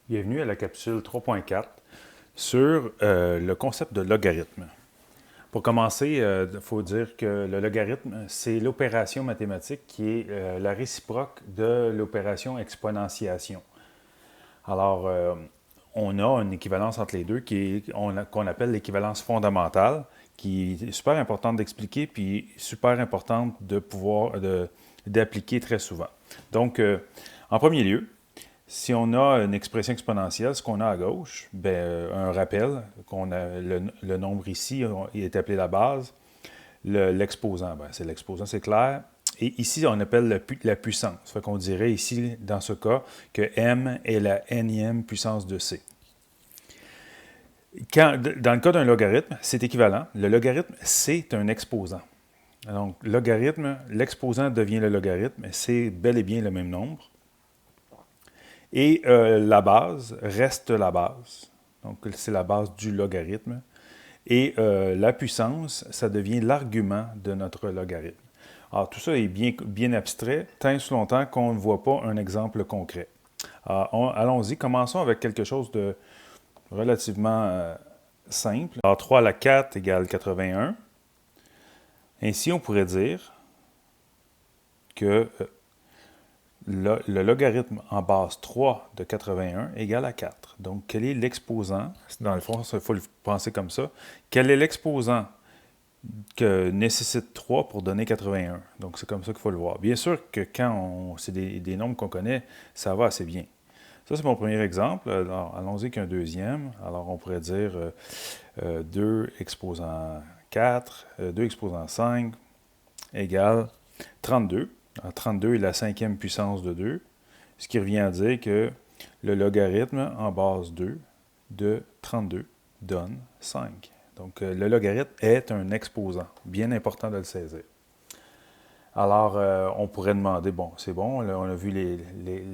Bienvenue à la capsule 3.4 sur le concept de logarithme. Pour commencer, il faut dire que le logarithme, c'est l'opération mathématique qui est la réciproque de l'opération exponentiation. Alors, on a une équivalence entre les deux qu'on appelle l'équivalence fondamentale, qui est super importante d'expliquer, puis super importante de pouvoir d'appliquer très souvent. Donc, en premier lieu, si on a une expression exponentielle, ce qu'on a à gauche, un rappel, qu'on a le nombre ici il est appelé la base. L'exposant, c'est l'exposant, c'est clair. Et ici, on appelle la puissance. Ça fait qu'on dirait ici, dans ce cas, que m est la nème puissance de c. Dans le cas d'un logarithme, c'est équivalent. Le logarithme, c'est un exposant. Donc, logarithme, l'exposant devient le logarithme, c'est bel et bien le même nombre. Et la base reste la base. Donc, c'est la base du logarithme. Et la puissance, ça devient l'argument de notre logarithme. Alors, tout ça est bien abstrait, tant et si longtemps qu'on ne voit pas un exemple concret. Allons-y, commençons avec quelque chose de relativement simple. Alors, 3 à la 4 égale 81. Ainsi, on pourrait dire que le logarithme en base 3 de 81 égale à 4. Donc, quel est l'exposant? Dans le fond, il faut le penser comme ça. Quel est l'exposant que nécessite 3 pour donner 81? Donc, c'est comme ça qu'il faut le voir. Bien sûr que quand c'est des nombres qu'on connaît, ça va assez bien. Ça, c'est mon premier exemple. Alors, allons-y avec un deuxième. Alors, on pourrait dire 2 exposant 4, 2 exposant 5 égale 32. Alors, 32 est la cinquième puissance de 2, ce qui revient à dire que le logarithme en base 2 de 32 donne 5. Donc, le logarithme est un exposant. Bien important de le saisir. Alors, on pourrait demander, bon, c'est bon, là, on a vu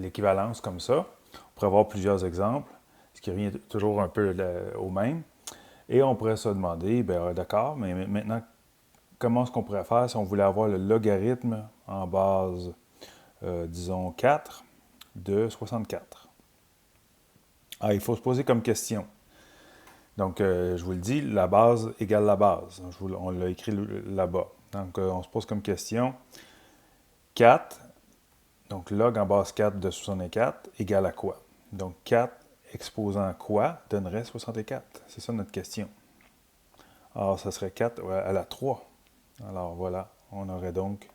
l'équivalence comme ça. On pourrait avoir plusieurs exemples, ce qui revient toujours un peu au même. Et on pourrait se demander, d'accord, mais maintenant, comment est-ce qu'on pourrait faire si on voulait avoir le logarithme en base, disons, 4 de 64? Il faut se poser comme question. Donc, je vous le dis, la base égale la base. On l'a écrit là-bas. Donc, on se pose comme question, 4, donc log en base 4 de 64 égale à quoi? Donc, 4 exposant quoi donnerait 64? C'est ça notre question. Alors, ça serait 4 à la 3. Alors, voilà, on aurait donc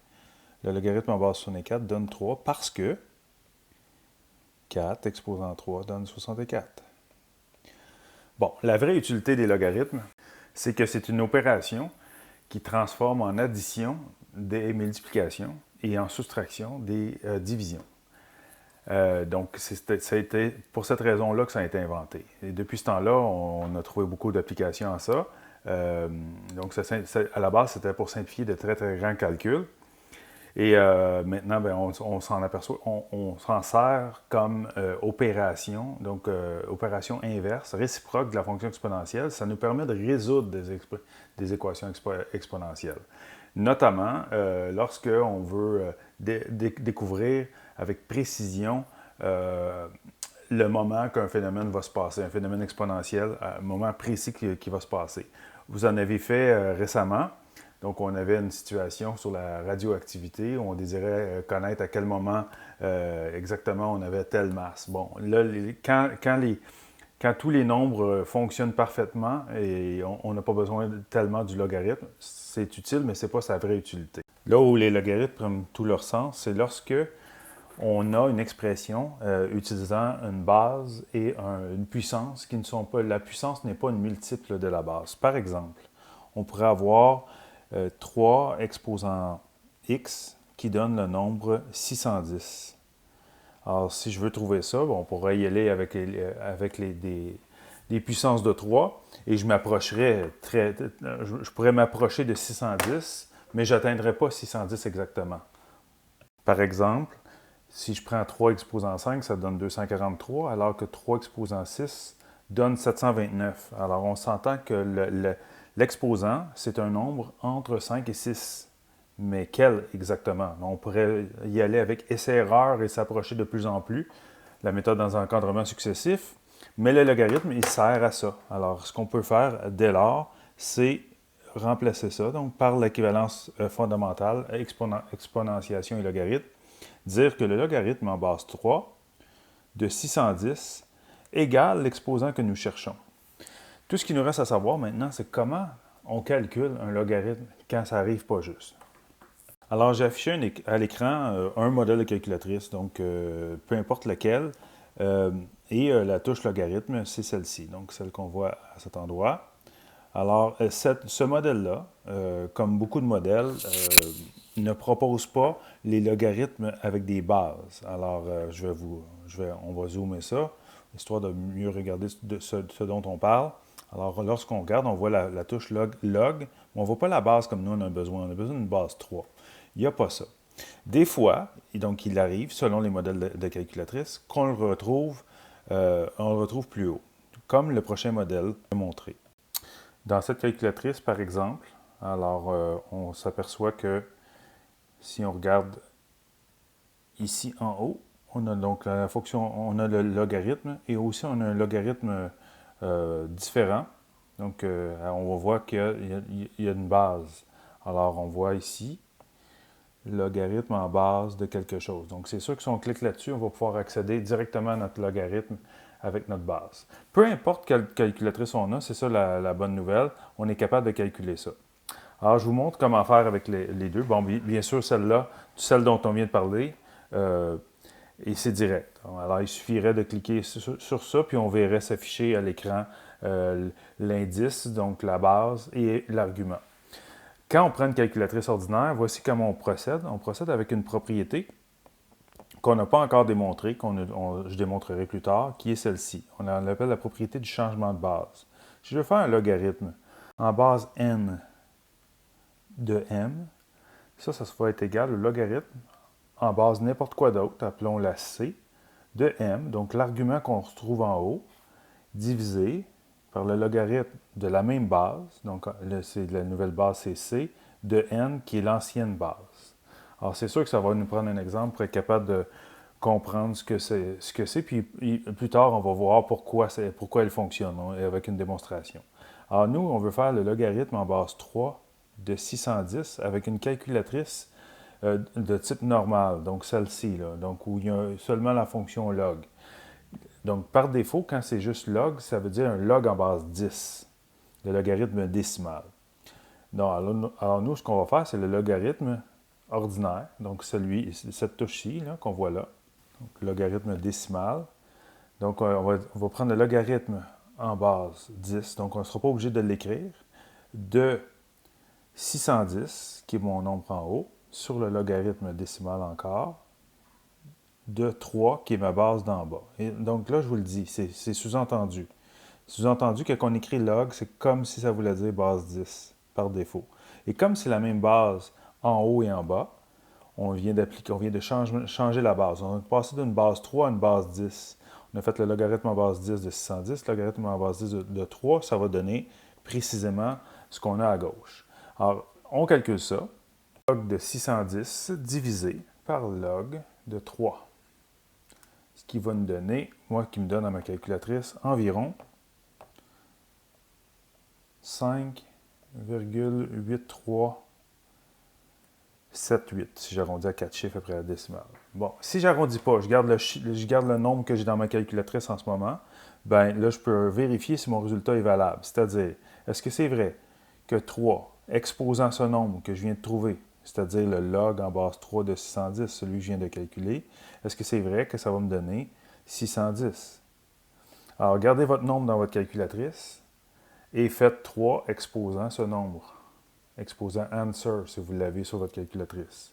le logarithme en base 64 donne 3 parce que 4 exposant 3 donne 64. Bon, la vraie utilité des logarithmes, c'est que c'est une opération qui transforme en addition des multiplications et en soustraction des divisions. Donc, ça a été pour cette raison-là que ça a été inventé. Et depuis ce temps-là, on a trouvé beaucoup d'applications à ça. Donc, à la base, c'était pour simplifier de très, très grands calculs. Et maintenant, on s'en aperçoit, on s'en sert comme opération, donc opération inverse, réciproque de la fonction exponentielle. Ça nous permet de résoudre des équations exponentielles. Notamment lorsque on veut découvrir avec précision le moment qu'un phénomène va se passer, un phénomène exponentiel, un moment précis qui va se passer. Vous en avez fait récemment. Donc, on avait une situation sur la radioactivité où on désirait connaître à quel moment exactement on avait telle masse. Bon, là, quand tous les nombres fonctionnent parfaitement et on n'a pas besoin tellement du logarithme, c'est utile, mais ce n'est pas sa vraie utilité. Là où les logarithmes prennent tout leur sens, c'est lorsque on a une expression utilisant une base et une puissance qui ne sont pas... La puissance n'est pas une multiple de la base. Par exemple, on pourrait avoir 3 exposant x qui donne le nombre 610. Alors, si je veux trouver ça, on pourrait y aller avec des puissances de 3 et je pourrais m'approcher de 610, mais je n'atteindrai pas 610 exactement. Par exemple, si je prends 3 exposant 5, ça donne 243, alors que 3 exposant 6 donne 729. Alors, on s'entend que l'exposant, c'est un nombre entre 5 et 6. Mais quel exactement? On pourrait y aller avec essai-erreur et s'approcher de plus en plus. la méthode dans encadrement successif, mais le logarithme, il sert à ça. Alors, ce qu'on peut faire dès lors, c'est remplacer ça donc par l'équivalence fondamentale, exponentiation et logarithme, dire que le logarithme en base 3 de 610 égale l'exposant que nous cherchons. Tout ce qui nous reste à savoir maintenant, c'est comment on calcule un logarithme quand ça n'arrive pas juste. Alors, j'ai affiché à l'écran un modèle de calculatrice, donc peu importe lequel, et la touche logarithme, c'est celle-ci, donc celle qu'on voit à cet endroit. Alors, ce modèle-là, comme beaucoup de modèles, ne propose pas les logarithmes avec des bases. Alors, on va zoomer ça, histoire de mieux regarder ce dont on parle. Alors, lorsqu'on regarde, on voit la touche log, mais on ne voit pas la base comme nous on a besoin. On a besoin d'une base 3. Il n'y a pas ça. Des fois, donc il arrive, selon les modèles de calculatrice, qu'on le retrouve, on le retrouve plus haut, comme le prochain modèle montré. Dans cette calculatrice, par exemple, alors on s'aperçoit que si on regarde ici en haut, on a donc la fonction, on a le logarithme et aussi on a un logarithme différent. Donc on va voir qu'il y a une base. Alors on voit ici logarithme en base de quelque chose. Donc c'est sûr que si on clique là-dessus, on va pouvoir accéder directement à notre logarithme avec notre base. Peu importe quelle calculatrice on a, c'est ça la bonne nouvelle, on est capable de calculer ça. Alors, je vous montre comment faire avec les deux. Bon, bien sûr, celle-là, celle dont on vient de parler, et c'est direct. Alors, il suffirait de cliquer sur ça, puis on verrait s'afficher à l'écran l'indice, donc la base, et l'argument. Quand on prend une calculatrice ordinaire, voici comment on procède. On procède avec une propriété qu'on n'a pas encore démontrée, je démontrerai plus tard, qui est celle-ci. On l'appelle la propriété du changement de base. Si je veux faire un logarithme en base n de m, ça va être égal au logarithme en base n'importe quoi d'autre, appelons-la c, de m, donc l'argument qu'on retrouve en haut, divisé par le logarithme de la même base, donc la nouvelle base c'est c, de n qui est l'ancienne base. Alors c'est sûr que ça va nous prendre un exemple pour être capable de comprendre ce que c'est, puis plus tard on va voir pourquoi elle fonctionne, avec une démonstration. Alors nous, on veut faire le logarithme en base 3 de 610 avec une calculatrice de type normal, donc celle-ci, donc où il y a seulement la fonction log. Donc par défaut, quand c'est juste log, ça veut dire un log en base 10, le logarithme décimal. Donc, alors nous, ce qu'on va faire, c'est le logarithme ordinaire, donc cette touche-ci qu'on voit là, donc logarithme décimal. Donc on va prendre le logarithme en base 10, donc on ne sera pas obligé de l'écrire, de 610, qui est mon nombre en haut, sur le logarithme décimal encore, de 3, qui est ma base d'en bas. Et donc là, je vous le dis, c'est sous-entendu. Sous-entendu que quand on écrit log, c'est comme si ça voulait dire base 10, par défaut. Et comme c'est la même base en haut et en bas, on vient de changer la base. On a passé d'une base 3 à une base 10. On a fait le logarithme en base 10 de 610, le logarithme en base 10 de 3, ça va donner précisément ce qu'on a à gauche. Alors, on calcule ça. Log de 610 divisé par log de 3. Ce qui va nous donner, qui me donne à ma calculatrice, environ 5,8378, si j'arrondis à 4 chiffres après la décimale. Bon, si j'arrondis pas, je garde le nombre que j'ai dans ma calculatrice en ce moment, bien là, je peux vérifier si mon résultat est valable. C'est-à-dire, est-ce que c'est vrai que 3, exposant ce nombre que je viens de trouver, c'est-à-dire le log en base 3 de 610, celui que je viens de calculer, est-ce que c'est vrai que ça va me donner 610? Alors, gardez votre nombre dans votre calculatrice et faites 3 exposant ce nombre. Exposant answer, si vous l'avez sur votre calculatrice.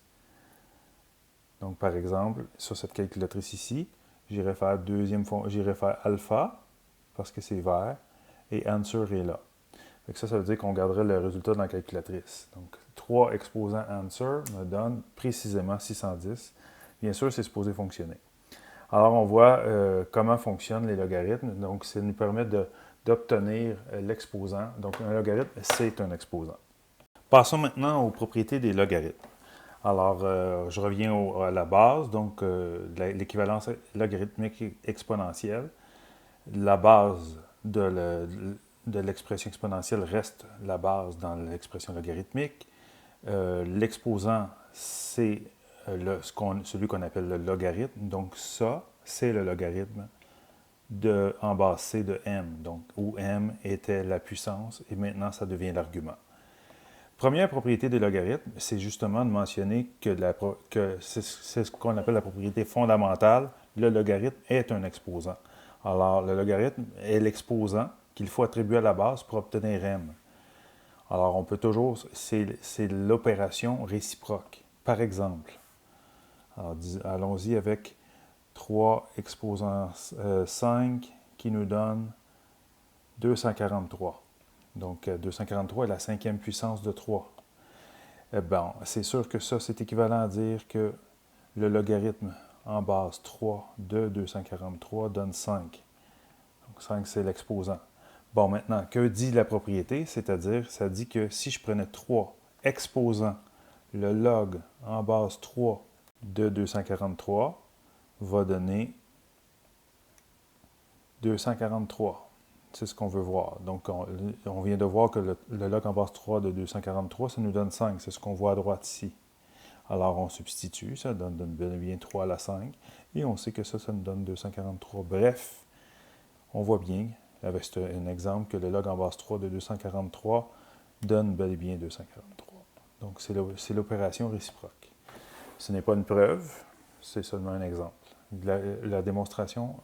Donc, par exemple, sur cette calculatrice ici, j'irai faire alpha, parce que c'est vert, et answer est là. Donc ça veut dire qu'on garderait le résultat dans la calculatrice. Donc, 3 exposant answer me donne précisément 610. Bien sûr, c'est supposé fonctionner. Alors, on voit comment fonctionnent les logarithmes. Donc, ça nous permet d'obtenir l'exposant. Donc, un logarithme, c'est un exposant. Passons maintenant aux propriétés des logarithmes. Alors, je reviens à la base, donc l'équivalence logarithmique exponentielle. La base de l'expression exponentielle reste la base dans l'expression logarithmique. L'exposant, c'est celui qu'on appelle le logarithme. Donc ça, c'est le logarithme en base C de m, donc où m était la puissance et maintenant ça devient l'argument. Première propriété des logarithmes, c'est justement de mentionner que c'est ce qu'on appelle la propriété fondamentale. Le logarithme est un exposant. Alors, le logarithme est l'exposant qu'il faut attribuer à la base pour obtenir m. Alors, on peut toujours, c'est l'opération réciproque. Par exemple, allons-y avec 3 exposant 5 qui nous donne 243. Donc, 243 est la cinquième puissance de 3. Bon, c'est sûr que ça, c'est équivalent à dire que le logarithme en base 3 de 243 donne 5. Donc, 5, c'est l'exposant. Bon, maintenant, que dit la propriété? C'est-à-dire, ça dit que si je prenais 3 exposants, le log en base 3 de 243 va donner 243. C'est ce qu'on veut voir. Donc, on vient de voir que le log en base 3 de 243, ça nous donne 5. C'est ce qu'on voit à droite ici. Alors, on substitue, ça donne bien 3 à la 5. Et on sait que ça nous donne 243. Bref, on voit bien, avec un exemple, que le log en base 3 de 243 donne bel et bien 243. Donc, c'est l'opération réciproque. Ce n'est pas une preuve, c'est seulement un exemple. La démonstration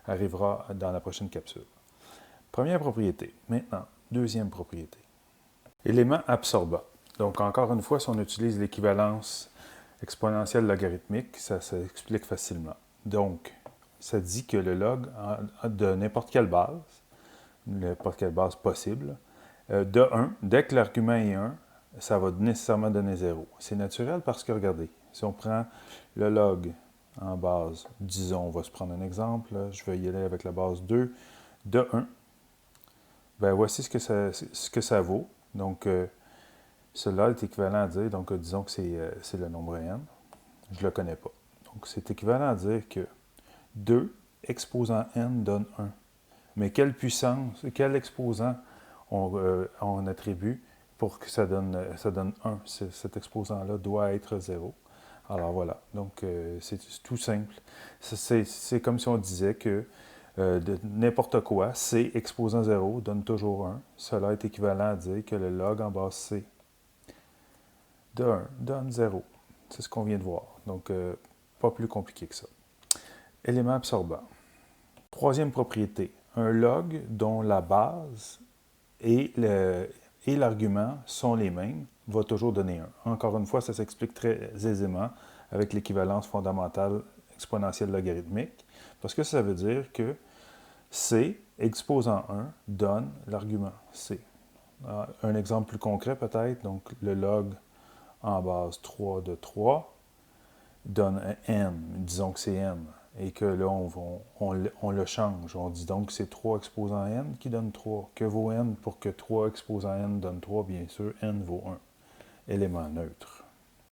arrivera dans la prochaine capsule. Première propriété. Maintenant, deuxième propriété. Élément absorbant. Donc, encore une fois, si on utilise l'équivalence exponentielle logarithmique, ça s'explique facilement. Donc, ça dit que le log de n'importe quelle base possible, de 1, dès que l'argument est 1, ça va nécessairement donner 0. C'est naturel parce que, regardez, si on prend le log en base, disons, on va se prendre un exemple, là, je vais y aller avec la base 2, de 1, ben voici ce que ça vaut. Donc, cela est équivalent à dire, donc disons que c'est le nombre n, je ne le connais pas. Donc, c'est équivalent à dire que 2 exposant n donne 1. Mais quelle puissance, quel exposant on attribue pour que ça donne 1? Cet exposant-là doit être 0. Alors voilà, donc c'est tout simple. C'est comme si on disait que de n'importe quoi, C exposant 0 donne toujours 1. Cela est équivalent à dire que le log en base C de 1 donne 0. C'est ce qu'on vient de voir. Donc, pas plus compliqué que ça. Élément absorbant. Troisième propriété. Un log dont la base et l'argument sont les mêmes va toujours donner 1. Encore une fois, ça s'explique très aisément avec l'équivalence fondamentale exponentielle logarithmique, parce que ça veut dire que C exposant 1 donne l'argument C. Un exemple plus concret peut-être, donc le log en base 3 de 3 donne un n, disons que c'est n, et que là on le change. On dit donc que c'est 3 exposant n qui donne 3. Que vaut n pour que 3 exposant n donne 3? Bien sûr, n vaut 1. Élément neutre.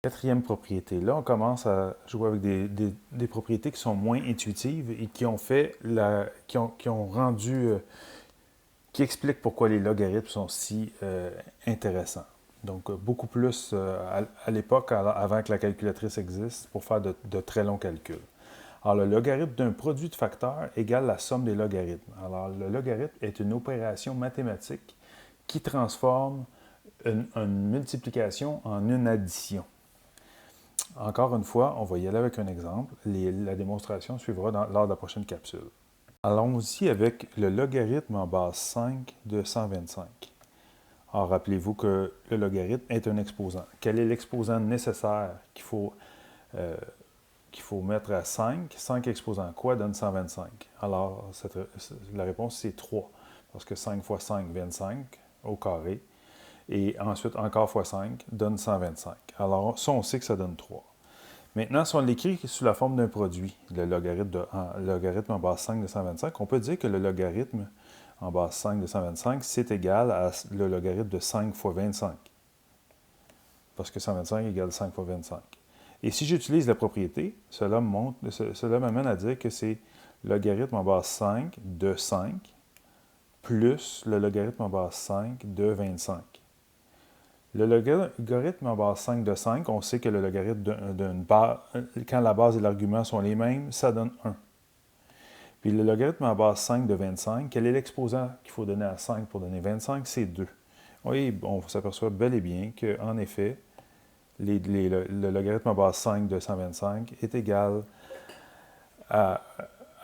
Quatrième propriété. Là, on commence à jouer avec des propriétés qui sont moins intuitives et qui ont qui expliquent pourquoi les logarithmes sont si intéressants. Donc, beaucoup plus à l'époque, avant que la calculatrice existe, pour faire de très longs calculs. Alors, le logarithme d'un produit de facteurs égale la somme des logarithmes. Alors, le logarithme est une opération mathématique qui transforme une multiplication en une addition. Encore une fois, on va y aller avec un exemple. La démonstration suivra lors de la prochaine capsule. Allons-y avec le logarithme en base 5 de 125. Alors, rappelez-vous que le logarithme est un exposant. Quel est l'exposant nécessaire qu'il faut mettre à 5? 5 exposant quoi donne 125? Alors, la réponse, c'est 3. Parce que 5 fois 5, 25 au carré. Et ensuite, encore fois 5 donne 125. Alors, ça, on sait que ça donne 3. Maintenant, si on l'écrit sous la forme d'un produit, le logarithme en base 5 de 125, on peut dire que le logarithme en base 5 de 125, c'est égal à le logarithme de 5 fois 25. parce que 125 égale 5 fois 25. Et si j'utilise la propriété, cela m'amène à dire que c'est logarithme en base 5 de 5 plus le logarithme en base 5 de 25. Le logarithme en base 5 de 5, on sait que le logarithme d'une base, quand la base et l'argument sont les mêmes, ça donne 1. Puis le logarithme en base 5 de 25, quel est l'exposant qu'il faut donner à 5 pour donner 25? C'est 2. Oui, on s'aperçoit bel et bien qu'en effet, le logarithme en base 5 de 125 est égal à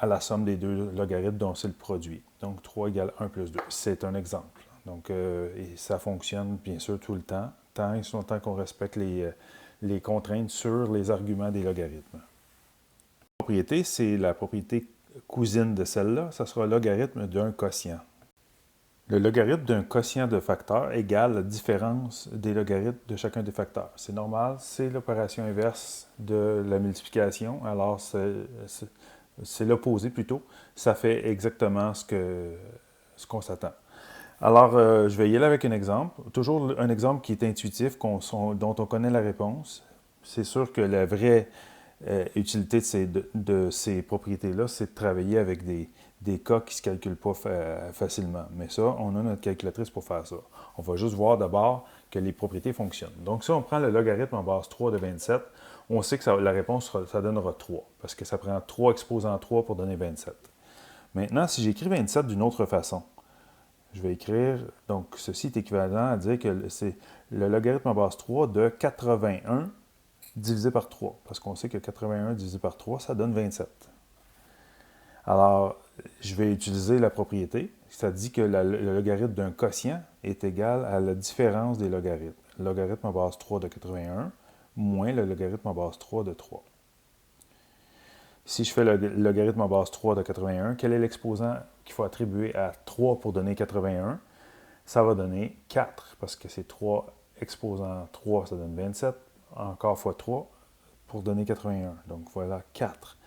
la somme des deux logarithmes dont c'est le produit. Donc 3 égale 1 plus 2. C'est un exemple. Donc, et ça fonctionne bien sûr tout le temps, tant qu'on respecte les contraintes sur les arguments des logarithmes. La propriété, c'est la propriété cousine de celle-là, ça sera le logarithme d'un quotient. Le logarithme d'un quotient de facteurs égale la différence des logarithmes de chacun des facteurs. C'est normal, c'est l'opération inverse de la multiplication, alors c'est l'opposé plutôt. Ça fait exactement ce qu'on s'attend. Alors, je vais y aller avec un exemple. Toujours un exemple qui est intuitif, dont on connaît la réponse. C'est sûr que la vraie utilité de ces propriétés-là, c'est de travailler avec des cas qui ne se calculent pas facilement. Mais ça, on a notre calculatrice pour faire ça. On va juste voir d'abord que les propriétés fonctionnent. Donc, si on prend le logarithme en base 3 de 27, on sait que la réponse, ça donnera 3, parce que ça prend 3 exposant 3 pour donner 27. Maintenant, si j'écris 27 d'une autre façon, je vais écrire, donc ceci est équivalent à dire que c'est le logarithme en base 3 de 81 divisé par 3, parce qu'on sait que 81 divisé par 3, ça donne 27. Alors, je vais utiliser la propriété. Ça dit que le logarithme d'un quotient est égal à la différence des logarithmes. Le logarithme en base 3 de 81 moins le logarithme en base 3 de 3. Si je fais le logarithme en base 3 de 81, quel est l'exposant qu'il faut attribuer à 3 pour donner 81? Ça va donner 4, parce que c'est 3 exposant 3, ça donne 27. Encore fois 3 pour donner 81. Donc voilà 4.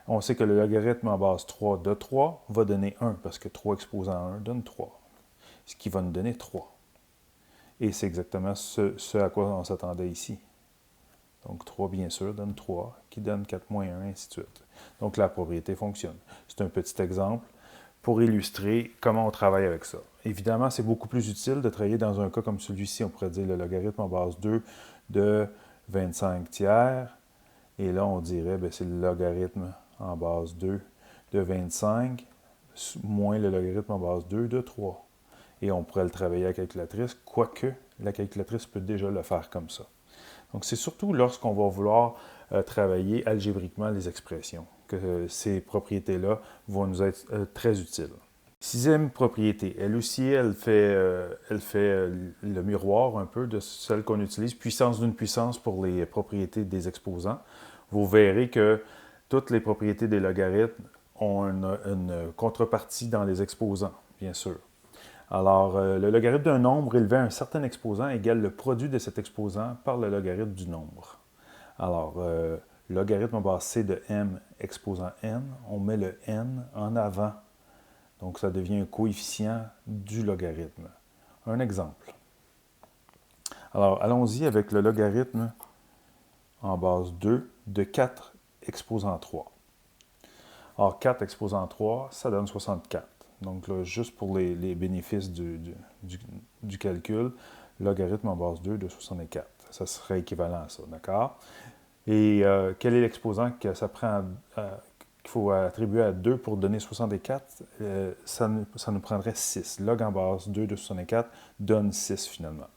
On sait que le logarithme en base 3 de 3 va donner 1, parce que 3 exposant 1 donne 3, ce qui va nous donner 3. Et c'est exactement ce à quoi on s'attendait ici. Donc 3, bien sûr, donne 3, qui donne 4 moins 1, ainsi de suite. Donc la propriété fonctionne. C'est un petit exemple pour illustrer comment on travaille avec ça. Évidemment, c'est beaucoup plus utile de travailler dans un cas comme celui-ci. On pourrait dire le logarithme en base 2 de 25 tiers. Et là, on dirait que c'est le logarithme en base 2 de 25 moins le logarithme en base 2 de 3. Et on pourrait le travailler à la calculatrice, quoique la calculatrice peut déjà le faire comme ça. Donc, c'est surtout lorsqu'on va vouloir travailler algébriquement les expressions que ces propriétés-là vont nous être très utiles. Sixième propriété, elle aussi, elle fait le miroir un peu de celle qu'on utilise, puissance d'une puissance pour les propriétés des exposants. Vous verrez que toutes les propriétés des logarithmes ont une contrepartie dans les exposants, bien sûr. Alors, le logarithme d'un nombre élevé à un certain exposant égale le produit de cet exposant par le logarithme du nombre. Alors, logarithme en base c de m exposant n, on met le n en avant. Donc, ça devient un coefficient du logarithme. Un exemple. Alors, allons-y avec le logarithme en base 2 de 4 exposant 3. Alors, 4 exposant 3, ça donne 64. Donc là, juste pour les bénéfices du calcul, logarithme en base 2 de 64. Ça serait équivalent à ça, d'accord? Et quel est l'exposant que ça prend qu'il faut attribuer à 2 pour donner 64? Ça nous prendrait 6. Log en base 2 de 64 donne 6 finalement.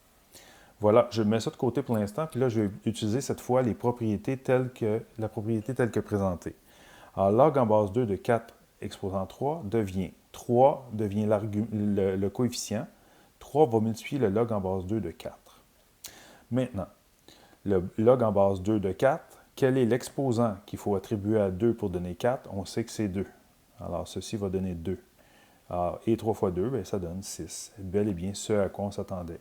Voilà, je mets ça de côté pour l'instant, puis là, je vais utiliser cette fois la propriété telle que présentée. Alors, log en base 2 de 4 exposant 3 devient 3 devient le coefficient. 3 va multiplier le log en base 2 de 4. Maintenant, le log en base 2 de 4, quel est l'exposant qu'il faut attribuer à 2 pour donner 4? On sait que c'est 2. Alors, ceci va donner 2. Alors, et 3 fois 2, bien, ça donne 6. Bel et bien ce à quoi on s'attendait.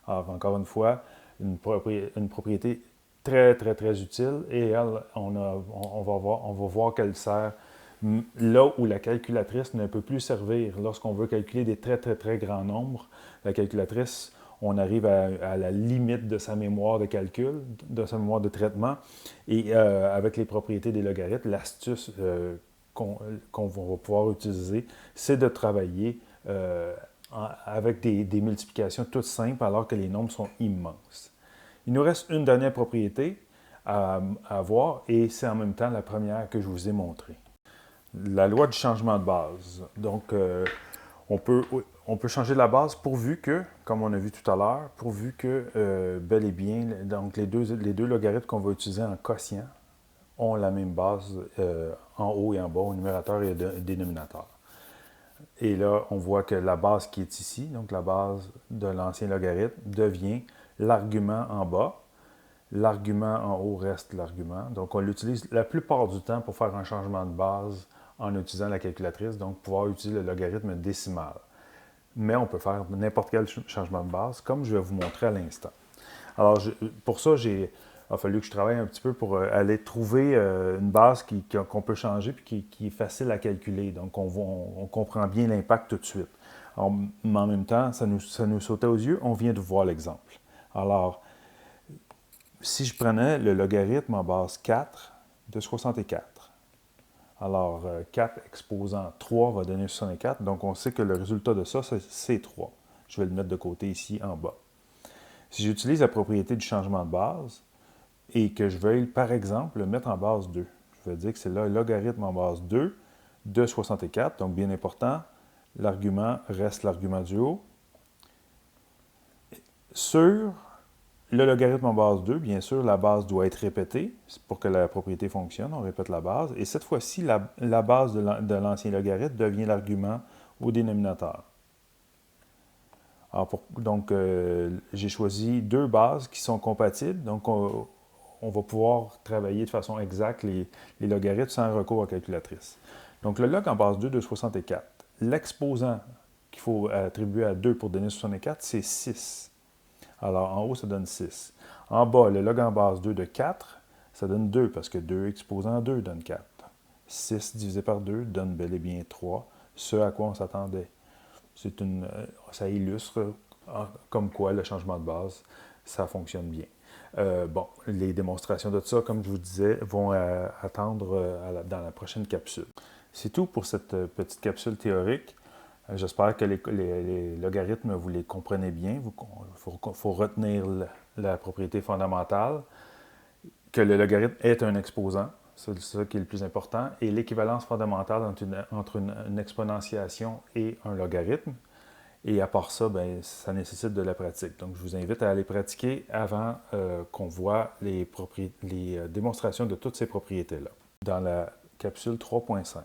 Alors, encore une fois, une propriété très, très, très utile. Et elle, on va voir qu'elle sert là où la calculatrice ne peut plus servir. Lorsqu'on veut calculer des très, très, très grands nombres, la calculatrice, on arrive à la limite de sa mémoire de calcul, de sa mémoire de traitement. Et avec les propriétés des logarithmes, l'astuce qu'on va pouvoir utiliser, c'est de travailler avec des multiplications toutes simples alors que les nombres sont immenses. Il nous reste une dernière propriété à voir et c'est en même temps la première que je vous ai montrée. La loi du changement de base. Donc, on peut changer la base pourvu que, comme on a vu tout à l'heure, pourvu que, bel et bien, donc les deux logarithmes qu'on va utiliser en quotient ont la même base en haut et en bas, au numérateur et au dénominateur. Et là, on voit que la base qui est ici, donc la base de l'ancien logarithme, devient l'argument en bas. L'argument en haut reste l'argument. Donc, on l'utilise la plupart du temps pour faire un changement de base en utilisant la calculatrice, donc pouvoir utiliser le logarithme décimal. Mais on peut faire n'importe quel changement de base, comme je vais vous montrer à l'instant. Alors, pour ça, il a fallu que je travaille un petit peu pour aller trouver une base qu'on peut changer et qui est facile à calculer. Donc, on comprend bien l'impact tout de suite. Alors, mais en même temps, ça nous sautait aux yeux. On vient de voir l'exemple. Alors, si je prenais le logarithme en base 4 de 64, alors 4 exposant 3 va donner 64, donc on sait que le résultat de ça, c'est 3. Je vais le mettre de côté ici en bas. Si j'utilise la propriété du changement de base et que je veuille, par exemple, le mettre en base 2, je vais dire que c'est le logarithme en base 2 de 64, donc bien important, l'argument reste l'argument du haut. Sur le logarithme en base 2, bien sûr, la base doit être répétée pour que la propriété fonctionne. On répète la base. Et cette fois-ci, la base de l'ancien logarithme devient l'argument au dénominateur. Alors donc, j'ai choisi deux bases qui sont compatibles. Donc, on va pouvoir travailler de façon exacte les logarithmes sans recours à calculatrice. Donc, le log en base 2 de 64, l'exposant qu'il faut attribuer à 2 pour donner 64, c'est 6. Alors, en haut, ça donne 6. En bas, le log en base 2 de 4, ça donne 2, parce que 2 exposant 2 donne 4. 6 divisé par 2 donne bel et bien 3, ce à quoi on s'attendait. Ça illustre comme quoi le changement de base, ça fonctionne bien. Bon, les démonstrations de ça, comme je vous disais, vont attendre dans la prochaine capsule. C'est tout pour cette petite capsule théorique. J'espère que les logarithmes, vous les comprenez bien. Il faut retenir la propriété fondamentale, que le logarithme est un exposant, c'est ça qui est le plus important, et l'équivalence fondamentale entre une exponentiation et un logarithme. Et à part ça, bien, ça nécessite de la pratique. Donc, je vous invite à aller pratiquer avant qu'on voit les démonstrations de toutes ces propriétés-là dans la capsule 3.5.